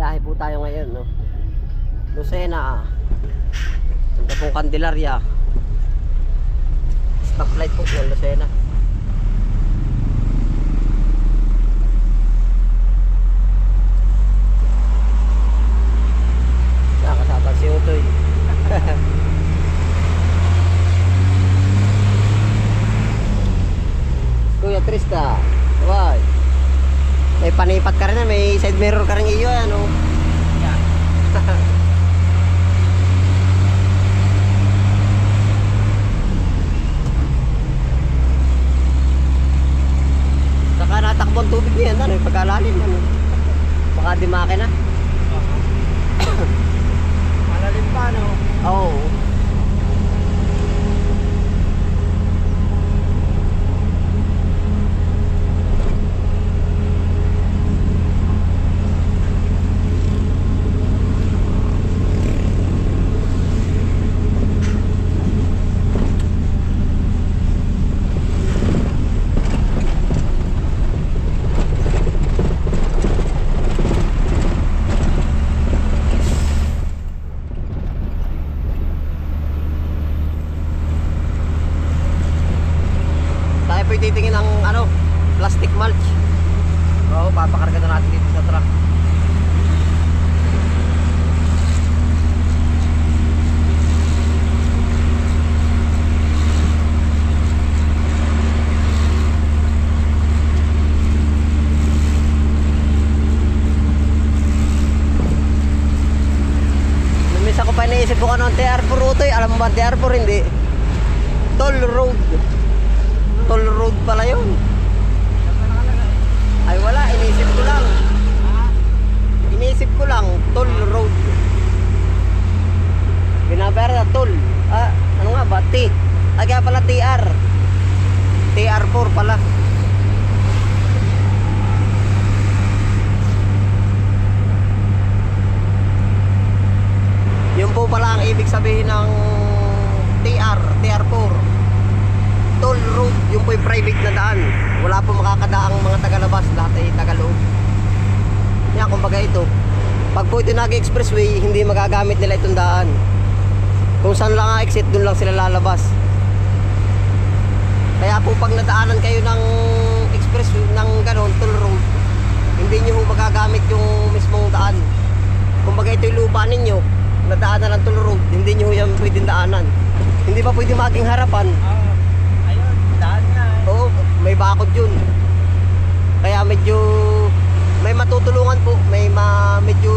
Biyahe po tayo ngayon, no? Lucena. Punta pong Candelaria. Stoplight po ng Lucena. Nakasabang si Utoy. Kuya Trista, why? May panipat ka rin na, may side mirror ka rin iyo, ano? Yeah. Saka natakbo ang tubig niyan, ano? Pagkalalim, ano? Baka di makina. Malalim pa, no? Oo. Oh. Titingin ang ano, plastic mulch. Oo, papakarga na natin dito sa truck. Namisa ko pa naisip ko ano ang TR4 Utoy. Alam mo ba ang TR4? Hindi. Toll road. Toll road pala yun. Ay wala, inisip ko lang. Inisip ko lang, toll road. Binabayaran na toll. Ano nga ba? T. Kaya pala TR. TR4 pala. Yun po pala ang ibig sabihin ng TR4. Toll road, yung po yung private na daan. Wala po makakadaang mga tagalabas, lahat ay tagaloob. Kaya kumbaga ito, pag po ito nag-expressway, hindi magagamit nila itong daan. Kung saan lang ang exit, dun lang sila lalabas. Kaya po pag nadaanan kayo ng expressway, ng ganon, toll road, hindi nyo magagamit yung mismong daan. Kumbaga ito yung lupa ninyo, nadaanan ng toll road, hindi nyo yan pwedeng daanan. Hindi ba pwede maging harapan? Oo, may bakod yun. Kaya medyo may matutulungan po, may medyo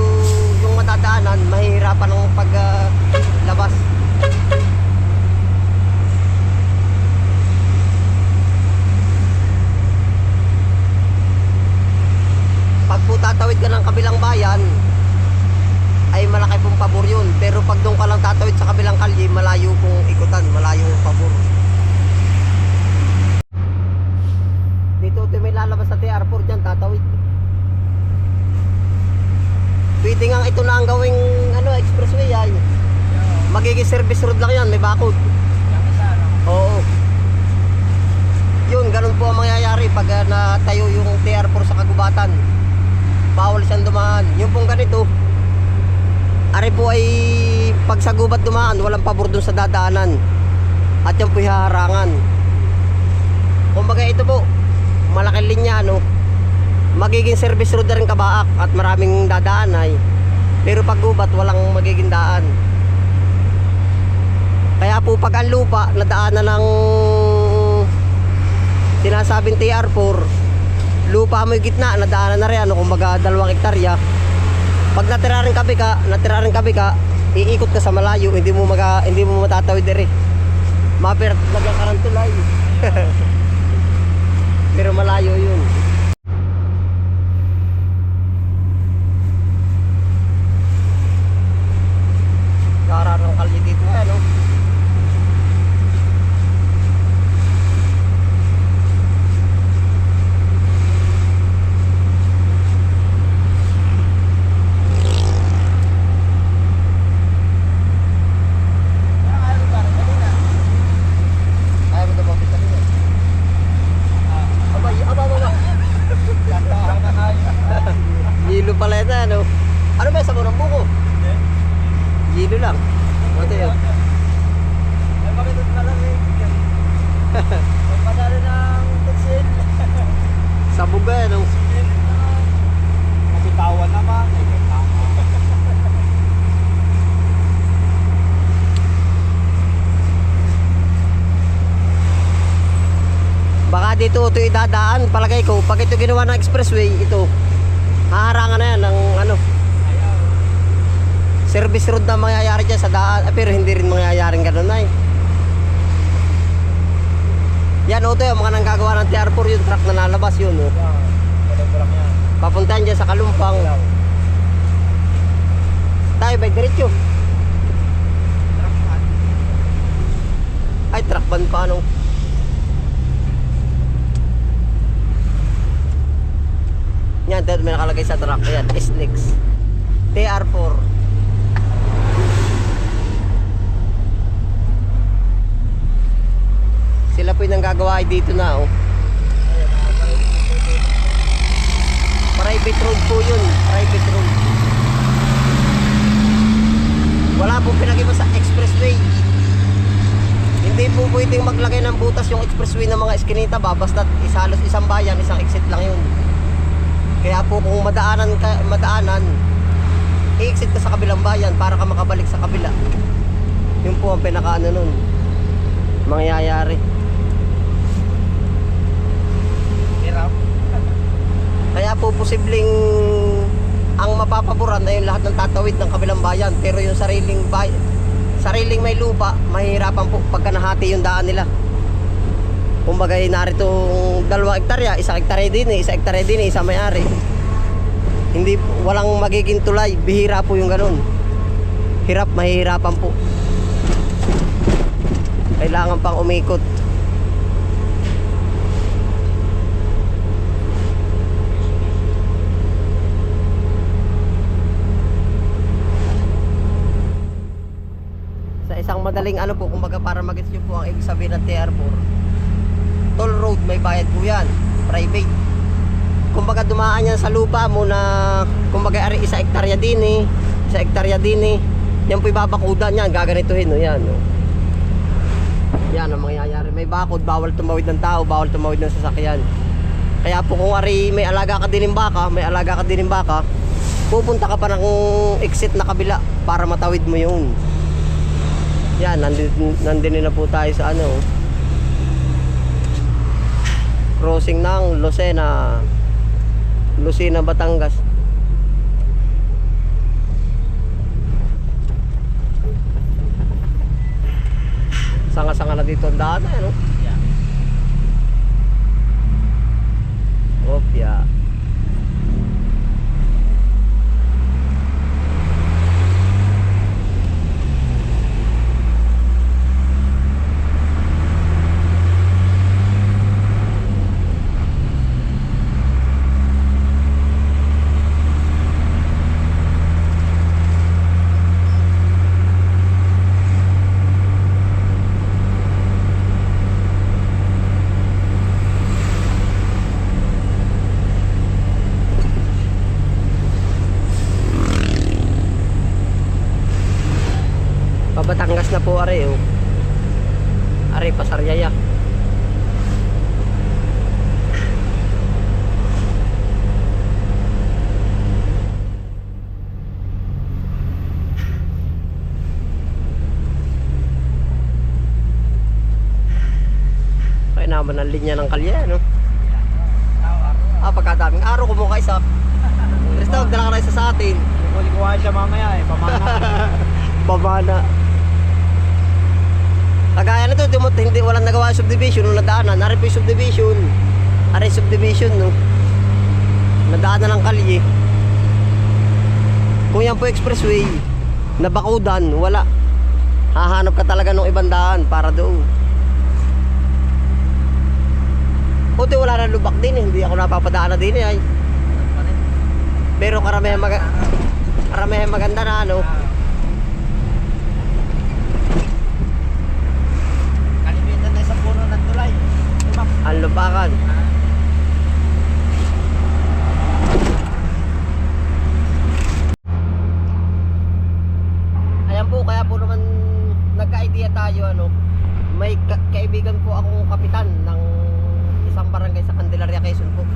yung matadaanan, mahihirapan ng paglabas. Pag po tatawid ka ng kabilang bayan, ay malaki pong pabor yun. Pero pag doon ka lang tatawid sa kabilang kalye, malayo pong ikutan, malayo pong pabor. Dito may lalabas sa TR4 dyan, tatawid. Pwede nga ito na ang gawing ano, expressway ay. Magiging service road lang yan, may bakod. Oo. Yun, ganun po ang mangyayari pag natayo yung TR4 sa kagubatan. Bawal siyang dumaan. Yung pong ganito, ari po ay pag sa gubat dumaan, walang pabor dun sa dadaanan. At yan po haharangan. Kumbaga ito po, malaking linya, no? Magiging service road na rin Kabaak at maraming dadaan ay. Pero pag gubat, walang magiging daan. Kaya po pag ang lupa nadaanan ng sinasabing TR4, lupa mo yung gitna, nadaanan na rin, ano, kumbaga 2 hektarya. Pag natira rin kabi ka, iikot ka sa malayo, hindi mo matatawid diri. Mapirat lagyan ka ng tulay. Pero malayo yun. Karar ng kalye dito, no? Hilo pala ito, ano? Ano ba yung sabon ng buko? Gilo lang. Ano yun? Ay, bakit ito malamig? Magpadala ng tutsil. Sabog ba yan? Oh. Mabitawan naman. Baka dito ito idadaan. Palagay ko, pag ito ginawa ng expressway, ito, haharangan na yan ng ano, service road na mangyayari dyan sa daan. Pero hindi rin mangyayaring ganun na eh. Yan, ito yung mga nanggagawa ng TR4, yung truck na nalabas yun. Oh. Ko lang yan. Papuntahan dyan sa Kalumpang. Tayo ba diretso? Ay, truck ban pa ano? Yan, dahil may nakalagay sa truck. Yan, SNEX TR4. Sila po yung nanggagawa ay dito na oh. Private road po yun. Private road. Wala pong pinag-iba sa expressway. Hindi po pwedeng maglagay ng butas yung expressway ng mga eskinita ba? Basta halos isang bayan, isang exit lang yun. Kaya po kung madaanan, i-exit ka sa kabilang bayan para ka makabalik sa kabila. Yun po ang pinakaano nun mangyayari. Hirap. Kaya po posibleng ang mapapaboran ay yung lahat ng tatawid ng kabilang bayan. Pero yung sariling may lupa, mahihirapan po pagka nahati yung daan nila. Kumbaga narito 2 hektarya, 1 hektarya din eh, 1 hektarya din eh, isa may-ari. Hindi, walang magiging tulay, bihira po yung ganun. Hirap, mahihirapan po. Kailangan pang umikot. Sa isang madaling ano po, kumbaga para mag-gets nyo po ang ibig sabihin ng TR4, toll road, may bayad po yan, private. Kumbaga dumaan yan sa lupa mo na, kumbaga ari 1 hektarya din eh, 1 hektarya din eh. Yan po ibabakudan yan, gaganituhin no, yan no. Yan ang mangyayari, may bakod, bawal tumawid ng tao, bawal tumawid ng sasakyan. Kaya po kung ari may alaga ka din ng baka, pupunta ka pa ng exit na kabila para matawid mo yun. Yan, nandun na po tayo sa ano, crossing ng Lucena, Batangas. Sanga-sanga na dito ang daan, ano? Opya. Batangas na po are oh. Are Pasaryaya. Kaya naman ang linya ng kalye no. Pagkadaming araw kumuha isa. Tres tawag dala ka na isa sa atin. Kuha siya mamaya eh, pamana. Pamana. Kagaya na to, hindi walang nagawa yung subdivision nung nadaanan. Nari po yung subdivision. Ari subdivision no. Nadaanan ng kalye. Kung yan po expressway, nabakudan, wala. Hahanap ka talaga ng ibang daan para doon. Buti wala na lubak din eh. Hindi ako napapadaan na din eh. Pero karamihan maganda na ano. Kalimitan na sa puno ng tulay. Ang lupakan. kaibigan po akong kapitan ng isang barangay sa Candelaria, Quezon po.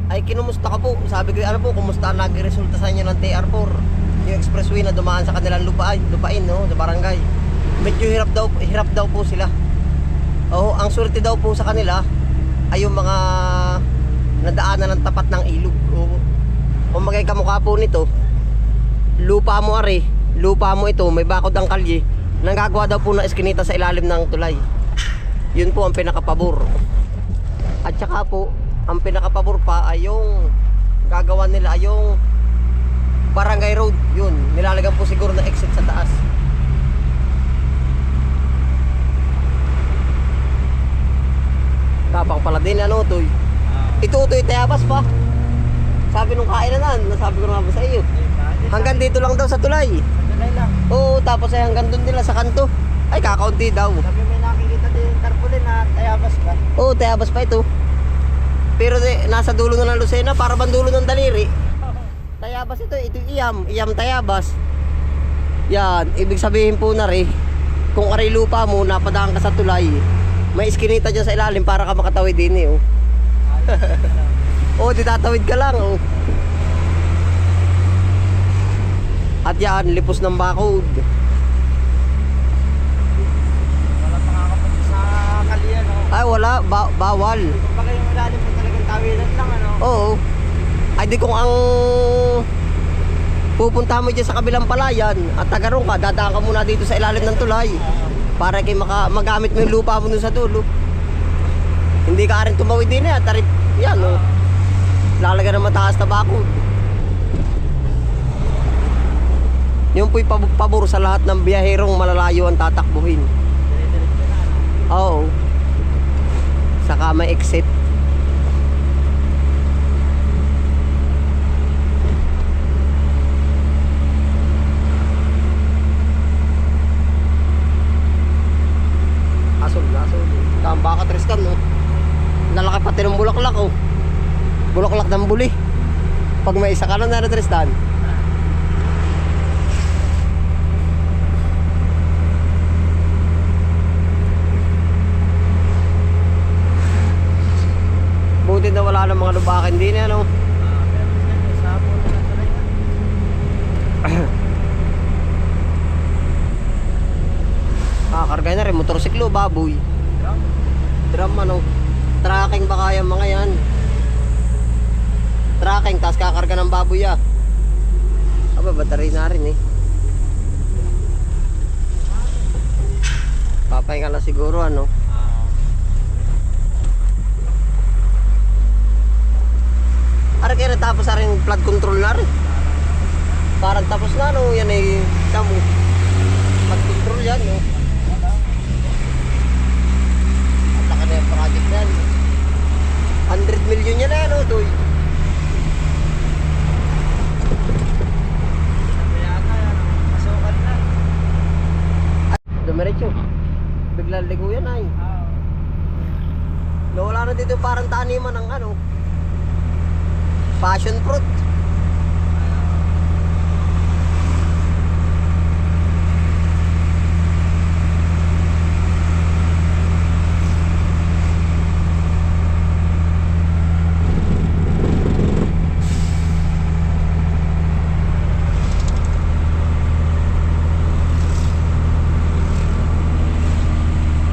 Ay kinumusta ka po? Sabi ko, ano po, kumusta ang naging resulta sa inyo ng TR4? Yung expressway na dumaan sa kanilang lupain, no, sa barangay. Medyo hirap daw po sila. Oo, ang swerte daw po sa kanila ay yung mga nadaanan ng tapat ng ilog. Oo. Kung magay kamukha po nito, lupa mo ito, may bakod ang kalye, nanggagawa daw po ng eskinita sa ilalim ng tulay. Yun po ang pinakapabor. At saka po, ang pinakapabor pa ay yung gagawa nila ay yung barangay road. Yun, nilalagyan po siguro na exit sa taas. Tapang pala din, ano, Toy? Ito, Toy, Tayabas pa. Sabi nung kainan, nasabi ko na ba sa iyo. Hanggang dito lang daw sa tulay. Sa tulay lang. Oo, tapos ay hanggang doon nila sa kanto. Ay, kakaunti daw. Sabi may nakikita din yung tarpaulin na Tayabas ba? Oo, Tayabas pa ito. Pero nasa dulo na ng Lucena, para bang dulo ng daliri. Tayabas ito Iyam Tayabas. Yan, ibig sabihin po na rin, kung aray lupa mo, napadaan ka sa tulay, may iskinita dyan sa ilalim para ka makatawid din oh. Oo, di tatawid ka lang oh. At yan, lipos ng bakod. Wala makakapunta sa kalian, no? Ay, wala, bawal. Kung baka yung ilalim mo talagang tawiran lang, ano? Oo. Ay di kung ang pupunta mo dyan sa kabilang palayan at tagaroon ka, dadaan ka muna dito sa ilalim ng tulay para kay magamit mo yung lupa mo dun sa dulo. Hindi ka rin tumawid din eh, tarip yan oh. Lalagyan ng mataas na bakod. Yun po'y pabor sa lahat ng biyaherong malalayo ang tatakbuhin. Dire-diretso na, ano? Oo. Saka may exit. Asol. Tamba ka, Tristan, no? Nalaki pati ng bulaklak, oh. Bulaklak ng buli. Pag may isa ka na Tristan. Buti na wala ng mga lubakin din, ano? Pero may sapo na ng tulay yan. Kakargay na rin, motorsiklo, baboy. Drum. Drum, ano? Tracking ba kaya mga yan? Tracking, tas kakarga ng baboy ah. Aba, battery na rin eh. Papahinga lang siguro, ano? Ara kaya natapos na rin flood control na rin. Parang tapos na, no? Yan ay tamo. Flood control yan, no? Ang laki na yung project na yan. 100 million yan na, no? Toy. Sabi yata yan, masukan na. Dumiretso. Biglang ligo yan ay. Nawala na dito parang taniman ng ano. Passion fruit.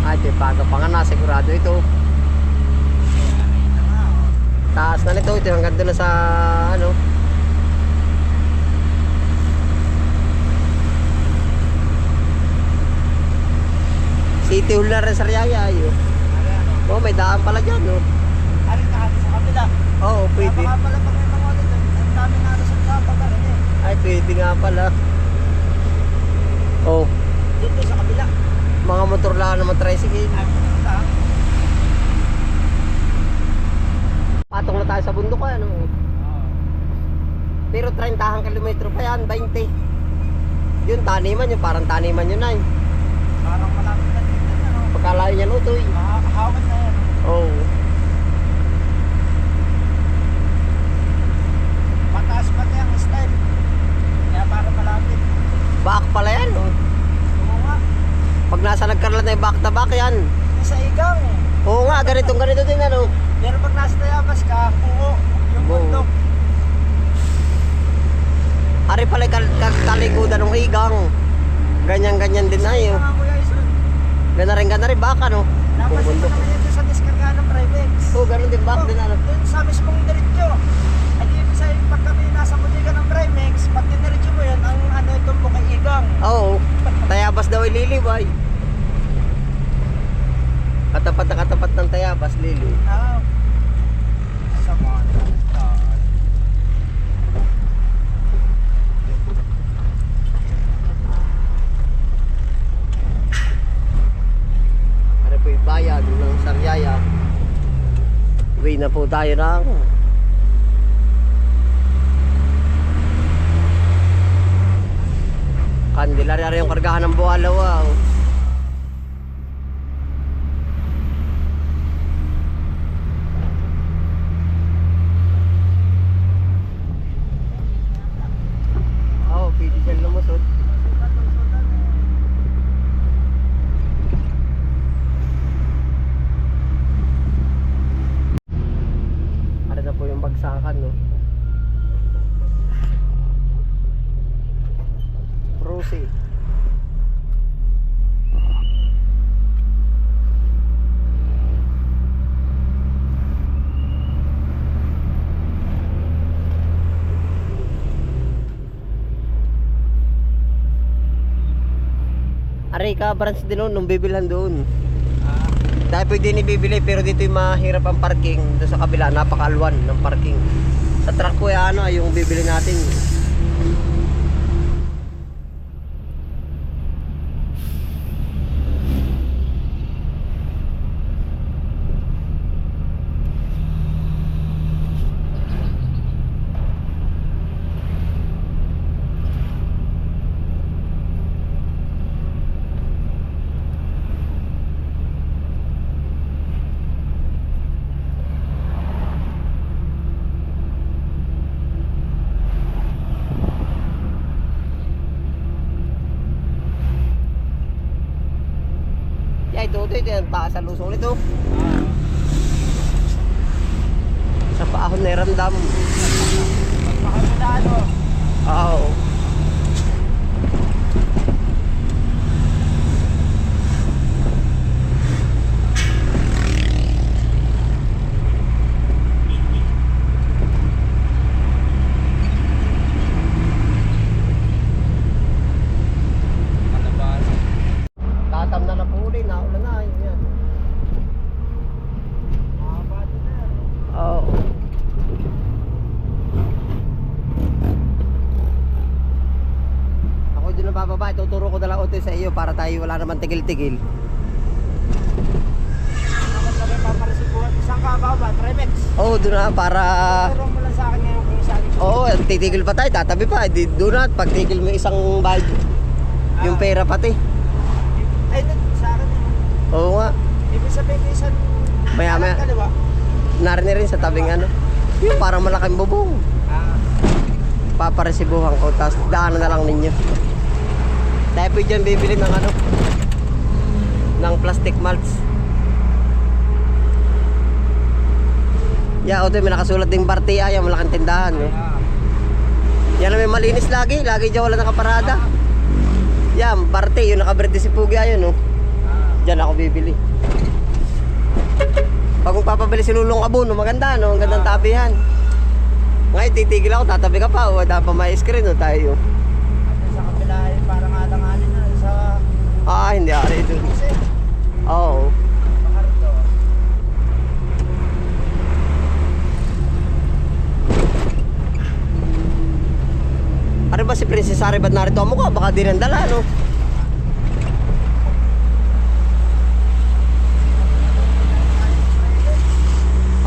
Ay, di bago pa nga na, sigurado ito. Taas na nito, ito hanggang doon na sa ano. City Hall na rin sa Riyaya ayo. Oh, may daan pala dyan, no? Arin na sa kabila. Oo, pwede. Baka pala pag may mga ulit, ang dami na sa kapa ba rin eh. Ay, pwede nga pala. Oh, Dito sa kabila. mga motor lang naman tricycle. Ay, pumunta. Patong na tayo sa bundok, ano? Pero 30 kilometro pa yan, 20. Yun, taniman yun, parang taniman yun ay. Parang malapit na dito, ano? Pagkalayo niya, Utoy. Makakahawan na yan. Oo. Mataas pa na yung style. Kaya parang malapit. Back pala yan, oh. Oo nga. Pag nasa nagkaroon na yung back to back yan. Sa igaw. igang. Oo nga, ganito din ano. Pero pag nasa Tayabas ka, buo yung Buo. bundok. Ari pala kalikudan ng igang. Ganyan din ay. Isa nga kuya Ison. Gana rin baka no. Napasin ko naman yan sa diskarga ng Primex. Oo, ganun din baka din ano. Doon sa mismong diretso. Ay di ibig sabihin, pag kami nasa bodega ng Primex, pag diniretso mo yun, ang ano itong bukay igang. Oo. Tayabas daw ililiway. Katapat ng Tayabas lili. Ah. Sa mga Ano po yung bayan ng Sariaya. Uwi na po tayo ng Candelaria yung kargahan ng Bualaw. Oo, pwede siya lumusot. Ano na po yung bagsakan, no? Rosie. Aray ka, branch din nun, nung bibilhan doon. Dahil pwede bibili pero dito yung mahirap ang parking. Doon sa kabila, napakalwan ng parking. Sa truck ko ano, yung bibili natin. Ito yung taas sa lusong nito. Sa paahon na iramdam. Pagpakamunado. Oo. Tatam na na po ulit, naulan na. Yan. Makabati na yan. Oo. Ako din ang bababa, ituturo ko dala utoy sa iyo para tayo wala naman tigil-tigil. Naman lagay paparesipuhan. Isang kabaw ba? Primex. Oo, doon na para... Turong mo lang sa akin ngayon kung saan ito. Oo, titigil pa tayo, tatabi pa. Doon na, pag tigil mo isang bayad, yung pera pati. Ay, sa akin yun. Oo nga, Ibig sabihin ko isang Maya-maya. kaliwa. narinig rin sa tabing ano. Yung parang malaking bubong. Ah. Paparesibuhan ko, tapos daanan na lang ninyo. Tayo po dyan bibili ng ano, ng plastic mulch. Yeah, oto may nakasulat ding Bartia, yung malaking tindahan. No? Yan na may malinis lagi dyan wala nakaparada. Yan, Barte, yung nakabrede si Pugi ayun, no? Diyan ako bibili. Pag magpapabili si Lulong Abo, no? Maganda, no? Ang gandang tabihan. Ngayon, titigil ako, tatabi ka pa, o dapat pa may screen, no? Tayo. At sa kabila ay parang alang-alin na sa Hindi, ari doon. kasi Oo. makarito. Ano ba si Princess Ari, ba't narito ang mukha? Baka di nandala, no?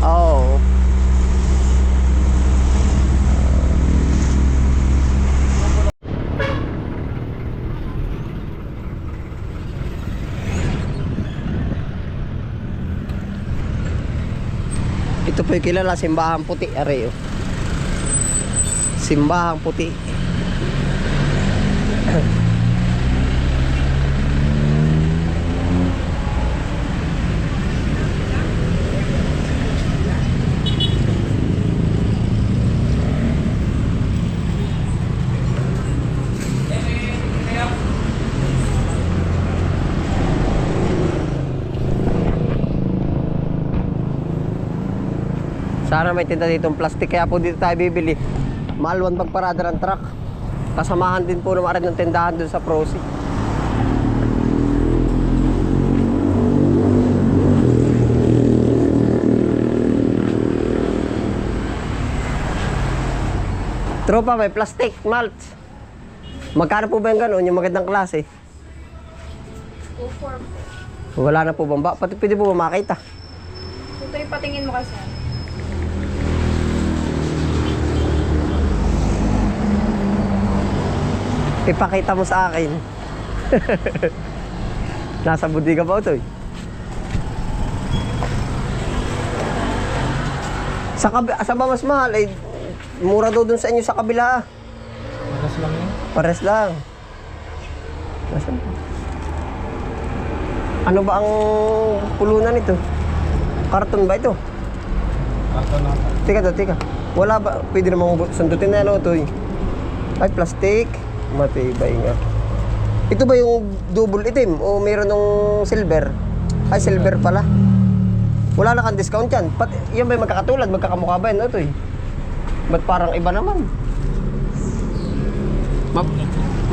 Oo. Ito po yung kilala, Simbahang Puti, Areo. Simbahang Puti. Sana may tinda ditong plastic, kaya po dito tayo bibili. Mahal 1 pagparada ng truck. Kasamahan din po naman rin ng tindahan dun sa Prosi. Tropa, may plastic, malt. Magkano po ba yung gano'n, yung magandang klase? 2-4 po. Wala na po bang ba? Pwede po ba makita? Ito yung patingin mo kasi. Ipakita mo sa akin. Nasa budiga ba ito eh? Sa ba mas mahal eh? Mura daw dun sa inyo sa kabila. Maras lang yun. Pares lang. Nasaan? Ano ba ang pulunan nito? Karton ba ito? Karton na. Tika. Wala ba? Pwede namang sundutin na ano ito eh. Ay, plastic. Matibay nga. Ito ba yung double itim o mayroon ng silver? Ay, silver pala. Wala na kang discount yan. Yan ba yung magkakatulad? Magkakamukha ba yun? Ito eh. Ba't parang iba naman?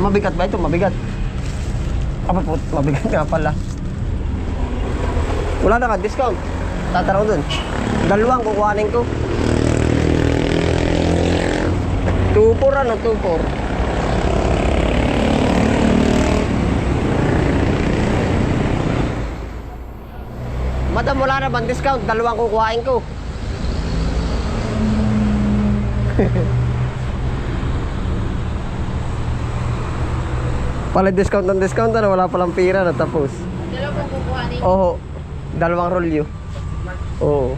Mabigat ba ito? Mabigat. Mabigat nga pala. Wala na kang discount. Tataraw dun. Dalawang kukuhanin ko. 2-4 ano? 2-4. Madam, wala na bang discount? Dalawang kukuhain ko. Pala discount ng discount na wala palang pira na tapos. Dalawa pong kukuhanin. Oo. Dalawang rolyo. Oo.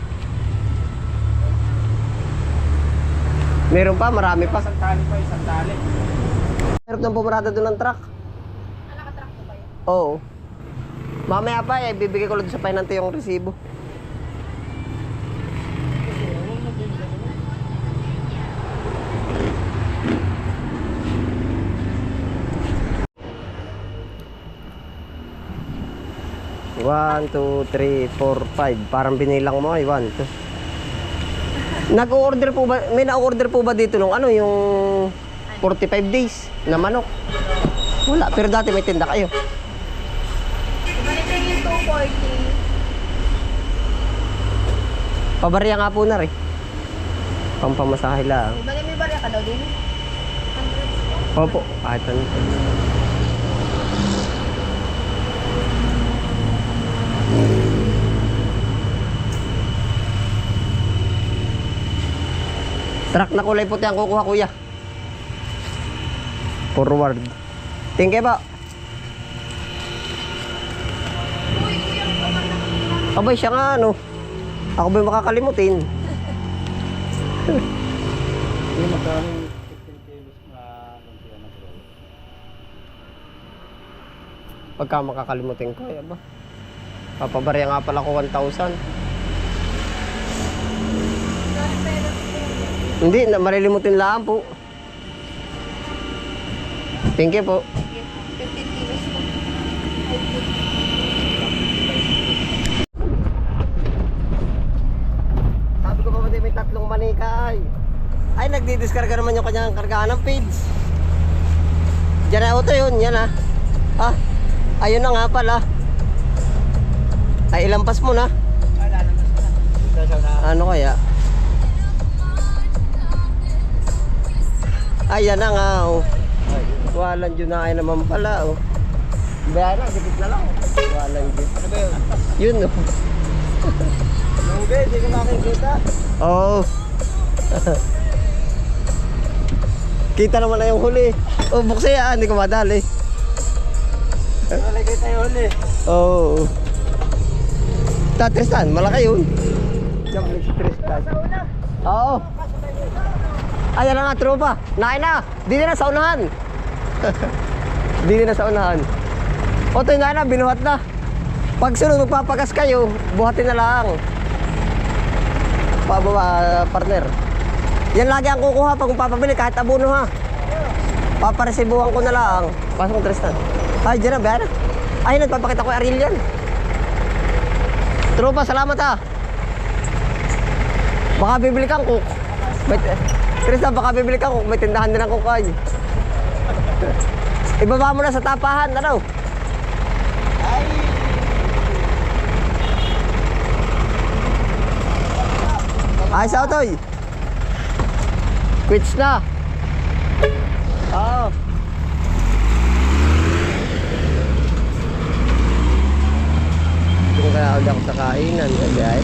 Meron pa, marami pa. Isang tali pa, isang tali. Meron ng pumarada doon ng truck. Nakatrack po ba yun? Oo. Mamaya pa eh, bibigay ko lang sa pinante yung resibo. One, two, three, four, five. Parang binilang mo ay 1, 2. Nag-order po ba? May na-order po ba dito nung ano yung 45 days na manok? Wala, pero dati may tinda kayo. Ganito yung 240. Pabarya nga po na rin. Pampamasahe lang. Bali may barya ka daw din? 100 po. Opo, kahit ano. Truck na kulay puti ang kukuha, kuya. Forward. Tingke ba? Uy, kuya, ang kamar na kanina. Abay, siya nga ano. Ako ba yung makakalimutin? Hindi magkano 15 kilos na konti na bro. Pagka makakalimutin ko, ba? Papabarya nga pala ko 1,000. Hindi, malilimutin lang po. Thank you po. 15 kilos po. Sabi ko pa ba may 3 manikay. Ay, nagdidiskarga naman yung kanyang kargaan ng feeds. Diyan na auto yun, yan ah. Ah, ayun na nga pala. Ay, ilampas mo na. Ano kaya? Ayan na nga oh. Walang dyan na ay naman pala oh. Bayan na, dikit na lang oh. Walang dyan. Ano ba yun? Yun oh. Lugi, hindi ko makikita. Oo. Kita naman na yung huli. Oh, buksi ah, hindi ko madali. Nalagay tayo ulit. Oo. Tristan, malaki yun. Yung Tristan. Oo. Ayan na nga, tropa. Nain na. Dito na sa unahan. Dito na sa unahan. O, ito na, binuhat na. Pag sunod magpapagas kayo, buhatin na lang. Partner. Yan lagi ang kukuha pag papabili, kahit abono ha. Paparesibuhan ko na lang. Pasok Tristan. Ay, dyan na, bayan na. Ay, nagpapakita ko yung Aurelian. Tropa, salamat ha. Baka bibili kang cook. May, Tristan, baka bibili kang cook. May tindahan din ng cook ay. Ibaba mo na sa tapahan, ano? Ay, Ayos ako, Toy. Quits na. Oo. Kung kaya ulit ako sa kainan, kasi ay